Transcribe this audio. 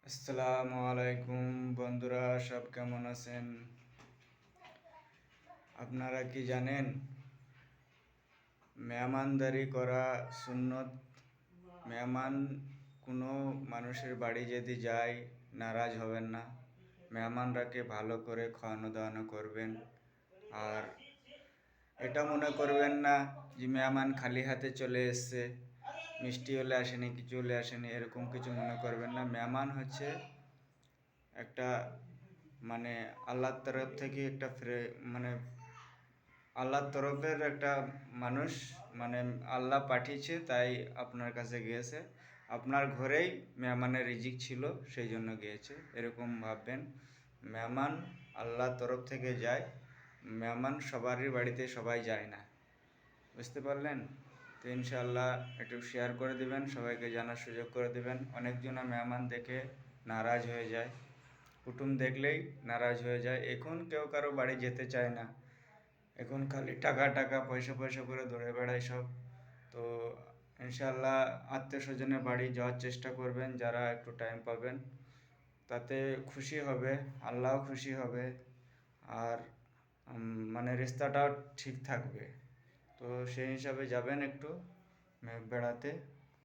আসসালামু আলাইকুম বন্ধুরা, সব কেমন আছেন? আপনারা কি জানেন মেহমানদারি করা সুন্নত? মেহমান কোনো মানুষের বাড়ি যদি যায় নারাজ হবেন না। মেহমানরাকে ভালো করে খাওয়ানো দাওয়ানো করবেন। আর এটা মনে করবেন না যে মেহমান খালি হাতে চলে এসছে, মিষ্টি হলে আসেনি, কিছু হলে আসেনি, এরকম কিছু মনে করবেন না। মেহমান হচ্ছে একটা মানে আল্লাহর তরফ থেকে একটা মানে আল্লাহর তরফের একটা মানুষ, মানে আল্লাহ পাঠিয়েছে, তাই আপনার কাছে গিয়েছে। আপনার ঘরেই মেহমানের রিজিক ছিল, সেই জন্য গিয়েছে, এরকম ভাববেন। মেহমান আল্লাহর তরফ থেকে যায়। মেহমান সবারই বাড়িতে সবাই যায় না, বুঝতে পারলেন? তো ইনশাআল্লাহ একটু শেয়ার করে দিবেন, সবাইকে জানার সুযোগ করে দিবেন। অনেকজনা মেহমান দেখে নারাজ হয়ে যায়, কুটুম দেখলেই নারাজ হয়ে যায়। এখন কেউ কারো বাড়ি যেতে চায় না, এখন খালি টাকা টাকা পয়সা পয়সা করে দৌড়ে বেড়ায় সব। তো ইনশাআল্লাহ আত্মীয় স্বজনের বাড়ি যাওয়ার চেষ্টা করবেন, যারা একটু টাইম পাবেন। তাতে খুশি হবে, আল্লাহও খুশি হবে। আর মানে রিস্তাটাও ঠিক থাকবে। তো সেই হিসাবে যাবেন একটু বেড়াতে।